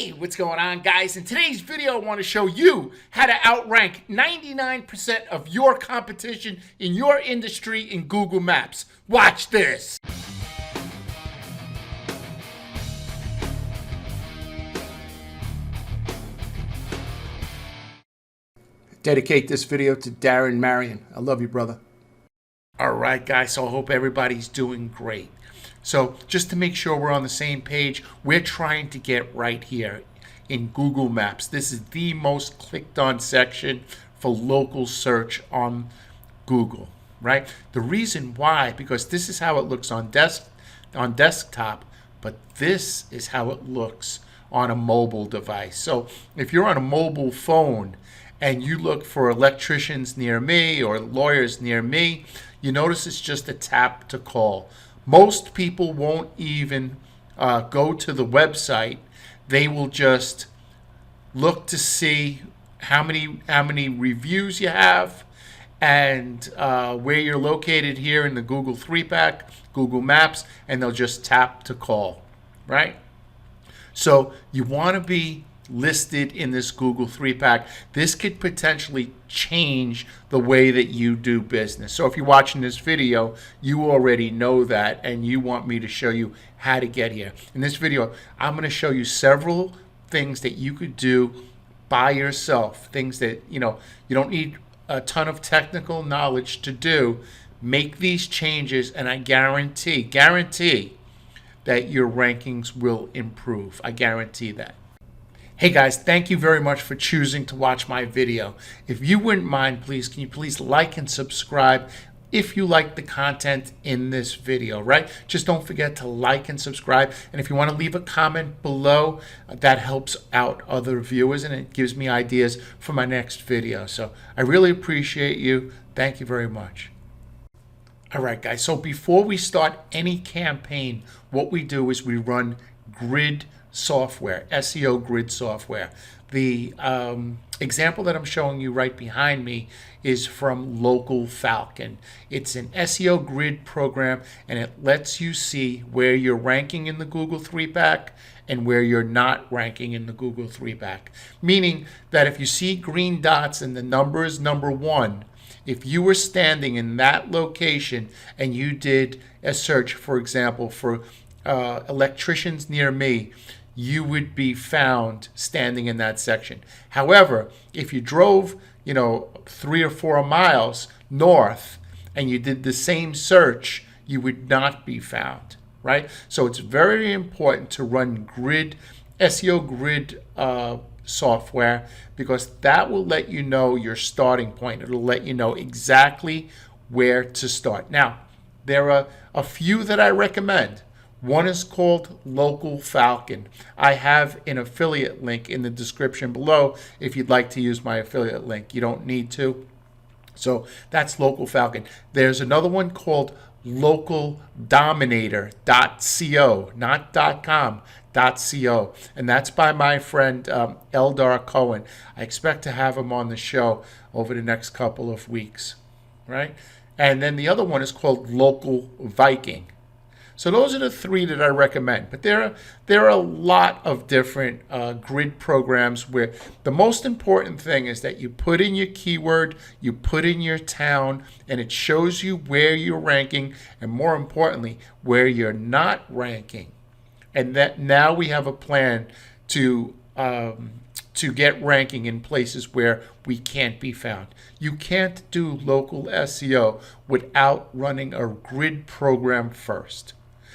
Hey, what's going on, guys? In today's video, I want to show you how to outrank 99% of your competition in your industry in Google Maps. Watch this. Dedicate this video to Darren Marion. I love you, brother. All right, guys, so I hope everybody's doing great. So just to make sure we're on the same page, we're trying to get right here in Google Maps. This is the most clicked on section for local search on Google, right? The reason why, because this is how it looks on desktop, but this is how it looks on a mobile device. So if you're on a mobile phone and you look for electricians near me or lawyers near me, you notice it's just a tap to call. Most people won't even go to the website. They will just look to see how many reviews you have and where you're located here in the Google 3-pack, Google Maps, and they'll just tap to call, right? So you want to be listed in this Google 3-pack. This could potentially change the way that you do business. So if you're watching this video, you already know that and you want me to show you how to get here. In this video, I'm going to show you several things that you could do by yourself, things that you don't need a ton of technical knowledge to do. Make these changes and I guarantee that your rankings will improve. I guarantee that. Hey guys, thank you very much for choosing to watch my video. If you wouldn't mind, please, can you please like and subscribe if you like the content in this video, right? Just don't forget to like and subscribe. And if you want to leave a comment below, that helps out other viewers and it gives me ideas for my next video. So I really appreciate you. Thank you very much. All right, guys, so before we start any campaign, what we do is we run Grid Software, SEO Grid Software. The example that I'm showing you right behind me is from Local Falcon. It's an SEO Grid program and it lets you see where you're ranking in the Google 3-pack and where you're not ranking in the Google 3-pack. Meaning that if you see green dots and the number is number 1, if you were standing in that location and you did a search, for example, for electricians near me, you would be found standing in that section. However, if you drove, 3 or 4 miles north and you did the same search, you would not be found, right? So it's very important to run SEO Grid software because that will let you know your starting point. It'll let you know exactly where to start. Now, there are a few that I recommend. One is called Local Falcon. I have an affiliate link in the description below if you'd like to use my affiliate link. You don't need to. So that's Local Falcon. There's another one called localdominator.co, not .com, .co. And that's by my friend Eldar Cohen. I expect to have him on the show over the next couple of weeks, right? And then the other one is called Local Viking. So those are the 3 that I recommend. But there are a lot of different grid programs where the most important thing is that you put in your keyword, you put in your town, and it shows you where you're ranking, and more importantly, where you're not ranking. And that now we have a plan to get ranking in places where we can't be found. You can't do local SEO without running a grid program first.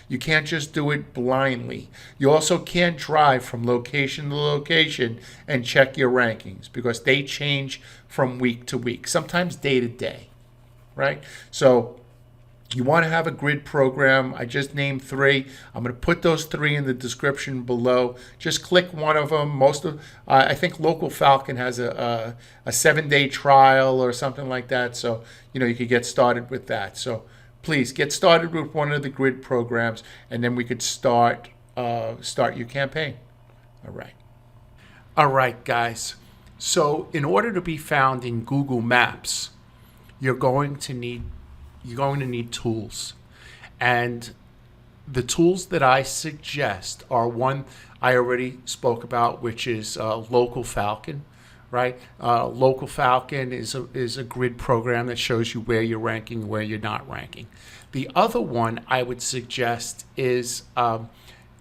You can't just do it blindly. You also can't drive from location to location and check your rankings because they change from week to week, sometimes day to day, right? So you want to have a grid program. I just named 3. I'm going to put those 3 in the description below. Just click one of them. I think Local Falcon has a 7-day trial or something like that. So, you could get started with that. So please get started with one of the grid programs, and then we could start your campaign. All right, guys. So in order to be found in Google Maps, you're going to need tools, and the tools that I suggest are one I already spoke about, which is Local Falcon, right? Local Falcon is a grid program that shows you where you're ranking, where you're not ranking. The other one I would suggest is a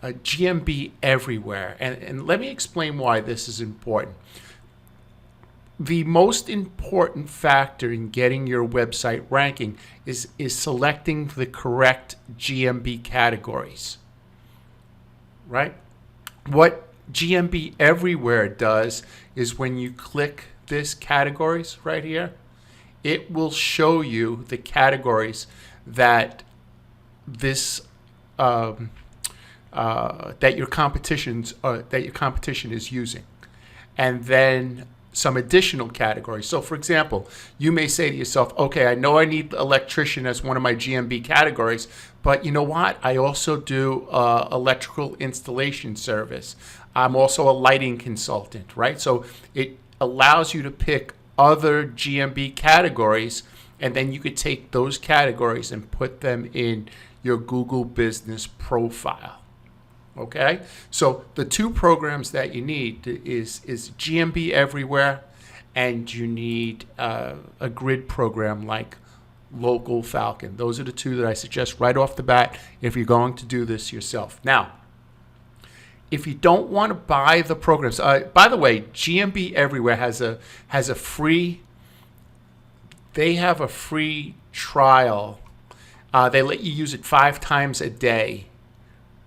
GMB Everywhere, and let me explain why this is important. The most important factor in getting your website ranking is selecting the correct GMB categories, right? What GMB Everywhere does is when you click this categories right here, it will show you the categories that this that your competition is using, and then some additional categories. So for example, you may say to yourself, okay, I know I need electrician as one of my GMB categories, but you know what? I also do electrical installation service. I'm also a lighting consultant, right? So it allows you to pick other GMB categories, and then you could take those categories and put them in your Google business profile. Okay, so the two programs that you need is GMB Everywhere, and you need a grid program like Local Falcon. Those are the two that I suggest right off the bat if you're going to do this yourself. Now, if you don't want to buy the programs, by the way, GMB Everywhere has a free. They have a free trial. They let you use it 5 times a day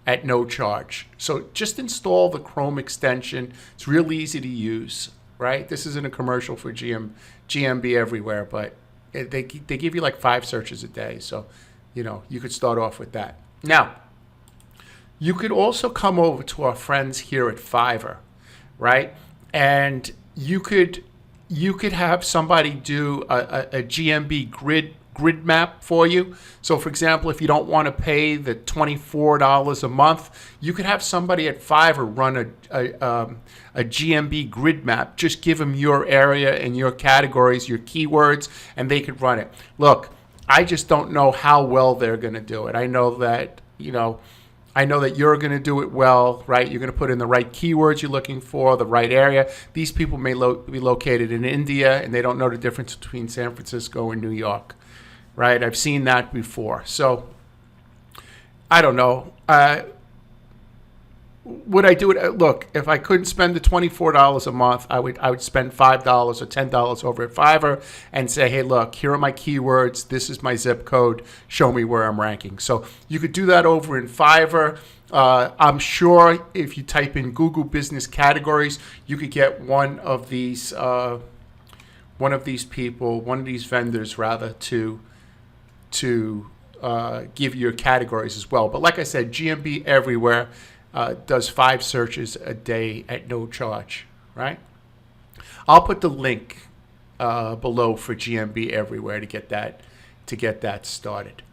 at no charge. So just install the Chrome extension. It's real easy to use, right? This isn't a commercial for GMB Everywhere, but they give you like 5 searches a day. So, you could start off with that. Now, you could also come over to our friends here at Fiverr, right? And you could have somebody do a GMB grid map for you. So for example, if you don't want to pay the $24 a month, you could have somebody at Fiverr run a GMB grid map. Just give them your area and your categories, your keywords, and they could run it. Look, I just don't know how well they're going to do it. I know that you're going to do it well, right? You're going to put in the right keywords you're looking for, the right area. These people may be located in India, and they don't know the difference between San Francisco and New York, right? I've seen that before. So I don't know. Would I do it? Look, if I couldn't spend the $24 a month, I would spend $5 or $10 over at Fiverr and say, hey, look, here are my keywords. This is my zip code. Show me where I'm ranking. So you could do that over in Fiverr. I'm sure if you type in Google business categories, you could get one of these vendors rather to give you your categories as well. But like I said, GMB Everywhere does 5 searches a day at no charge, right? I'll put the link below for GMB Everywhere to get that started.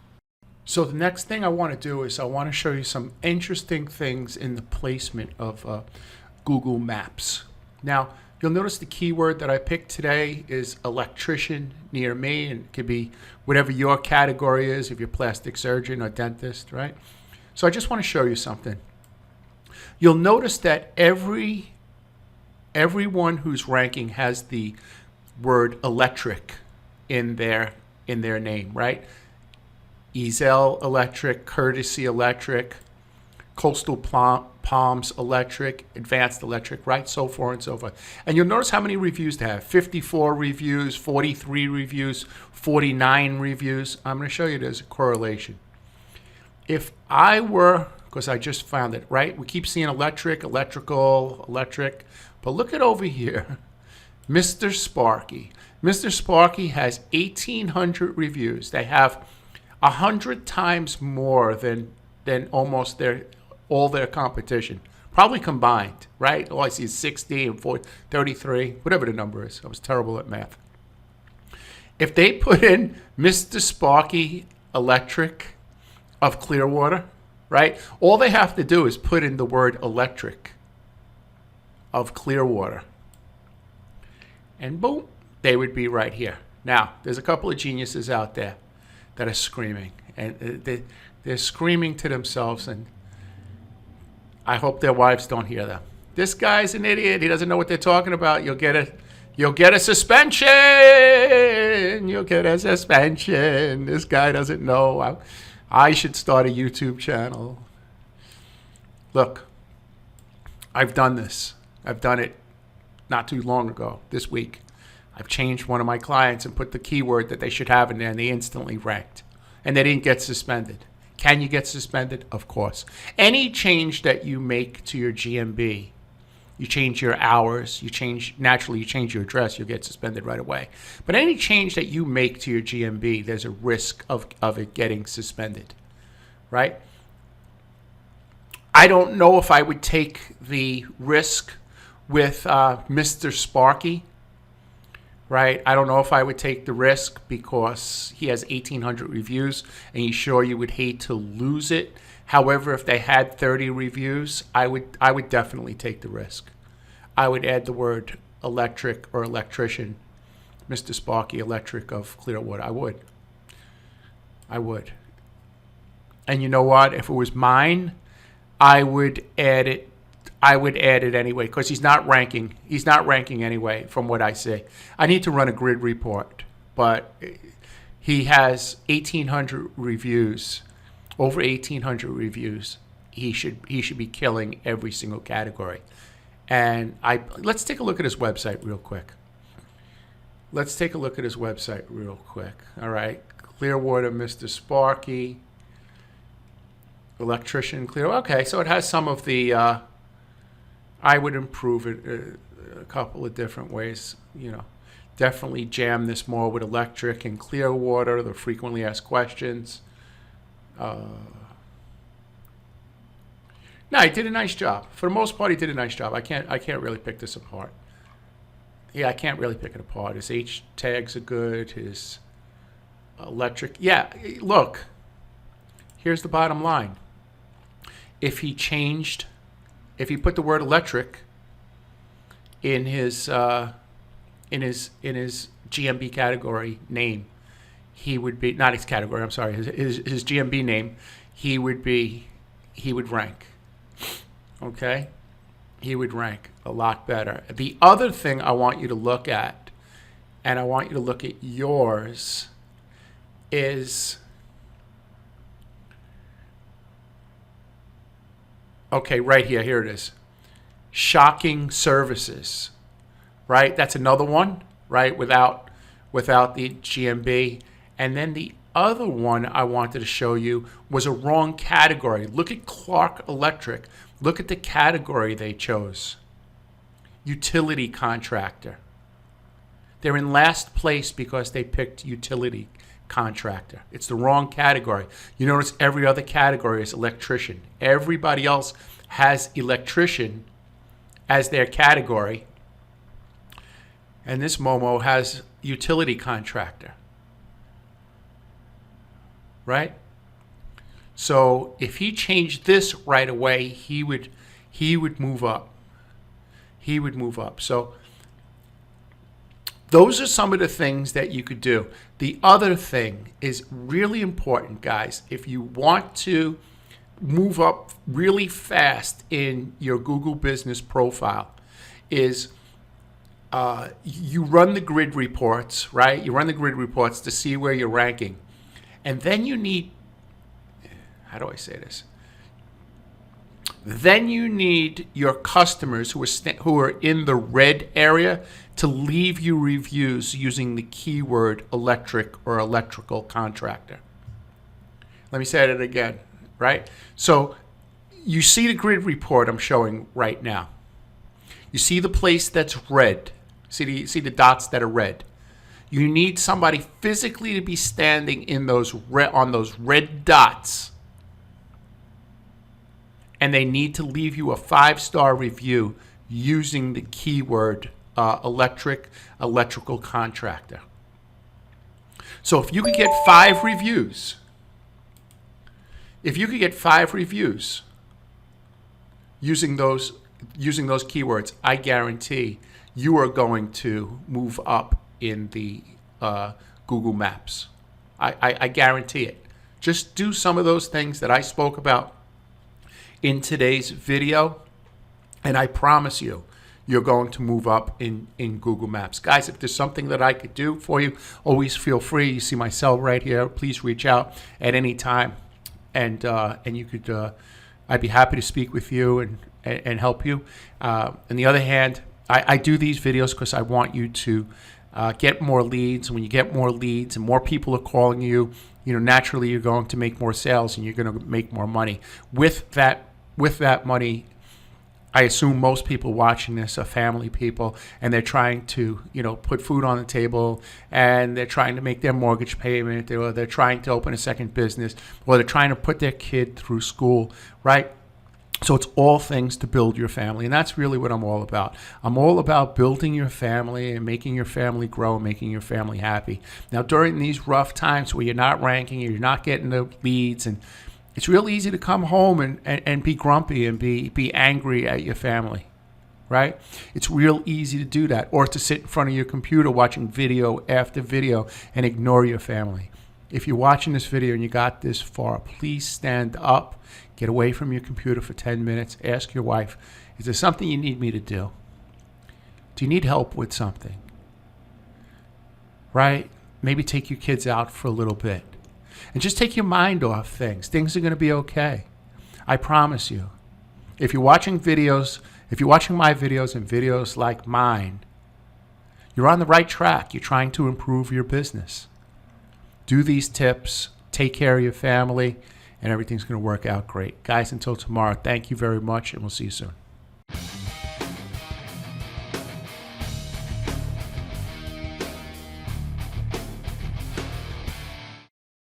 So the next thing I want to do is I want to show you some interesting things in the placement of Google Maps. Now, you'll notice the keyword that I picked today is electrician near me, and it could be whatever your category is, if you're a plastic surgeon or dentist, right? So I just want to show you something. You'll notice that everyone who's ranking has the word electric in their name, right? Ezel Electric, Courtesy Electric, Coastal Palms Electric, Advanced Electric, right? So forth and so forth. And you'll notice how many reviews they have. 54 reviews, 43 reviews, 49 reviews. I'm going to show you there's a correlation. If I were, because I just found it, right? We keep seeing electric, electrical, electric. But look at over here. Mr. Sparky. Mr. Sparky has 1,800 reviews. They have 100 times more than almost all their competition, probably combined, right? All I see is 60 and 40, 33, whatever the number is. I was terrible at math. If they put in Mr. Sparky Electric of Clearwater, right? All they have to do is put in the word electric of Clearwater, and boom, they would be right here. Now, there's a couple of geniuses out there that are screaming, and They're screaming to themselves, and I hope their wives don't hear them. This guy's an idiot. He doesn't know what they're talking about. You'll get a suspension. You'll get a suspension. This guy doesn't know. I should start a YouTube channel. Look, I've done this. I've done it not too long ago, this week. I've changed one of my clients and put the keyword that they should have in there, and they instantly ranked. And they didn't get suspended. Can you get suspended? Of course. Any change that you make to your GMB, you change your hours, naturally you change your address, you'll get suspended right away. But any change that you make to your GMB, there's a risk of it getting suspended, right? I don't know if I would take the risk with Mr. Sparky, right? I don't know if I would take the risk because he has 1,800 reviews, and he's sure you would hate to lose it. However, if they had 30 reviews, I would definitely take the risk. I would add the word electric or electrician, Mr. Sparky Electric of Clearwater. I would. And you know what? If it was mine, I would add it. I would add it anyway because he's not ranking. He's not ranking anyway from what I see. I need to run a grid report, but he has 1,800 reviews, over 1,800 reviews. He should be killing every single category. And let's take a look at his website real quick. All right, Clearwater, Mr. Sparky, electrician, clear. Okay, so it has some of the. I would improve it a couple of different ways. Definitely jam this more with electric and Clearwater, the frequently asked questions. No, he did a nice job. For the most part, he did a nice job. I can't really pick this apart. Yeah, I can't really pick it apart. His H tags are good. His electric. Yeah, look. Here's the bottom line. If he put the word electric in his GMB category name, he would be, not his category, I'm sorry, his GMB name, he would rank. Okay? He would rank a lot better. The other thing I want you to look at, and I want you to look at yours, is, okay, right here it is. Shocking services, right? That's another one, right? Without the GMB. And then the other one I wanted to show you was a wrong category. Look at Clark Electric. Look at the category they chose. Utility contractor. They're in last place because they picked utility contractor. It's the wrong category. You notice every other category is electrician. Everybody else has electrician as their category. And this Momo has utility contractor. Right? So if he changed this right away, he would move up. He would move up. So those are some of the things that you could do. The other thing is really important, guys. If you want to move up really fast in your Google business profile, is you run the grid reports, right? You run the grid reports to see where you're ranking. And then you need, how do I say this? Then you need your customers who are in the red area to leave you reviews using the keyword electric or electrical contractor. Let me say it again, right? So you see the grid report I'm showing right now. You see the place that's red. See the dots that are red. You need somebody physically to be standing in on those red dots. And they need to leave you a 5-star review using the keyword electrical contractor. So if you could get 5 reviews, using those keywords, I guarantee you are going to move up in the Google Maps. I guarantee it. Just do some of those things that I spoke about in today's video, and I promise you, you're going to move up in Google Maps. Guys, if there's something that I could do for you, always feel free. You see my cell right here. Please reach out at any time, and you could. I'd be happy to speak with you and help you. On the other hand, I do these videos because I want you to get more leads. When you get more leads and more people are calling you, naturally you're going to make more sales and you're going to make more money. With that money, I assume most people watching this are family people, and they're trying to, put food on the table, and they're trying to make their mortgage payment, or they're trying to open a second business, or they're trying to put their kid through school, right? So it's all things to build your family, and that's really what I'm all about. I'm all about building your family and making your family grow and making your family happy. Now, during these rough times where you're not ranking, you're not getting the leads, and it's real easy to come home and be grumpy and be angry at your family, right? It's real easy to do that, or to sit in front of your computer watching video after video and ignore your family. If you're watching this video and you got this far, please stand up, get away from your computer for 10 minutes, ask your wife, is there something you need me to do? Do you need help with something? Right? Maybe take your kids out for a little bit. And just take your mind off things. Things are going to be okay. I promise you. If you're watching my videos and videos like mine, you're on the right track. You're trying to improve your business. Do these tips, take care of your family, and everything's going to work out great. Guys, until tomorrow, thank you very much, and we'll see you soon.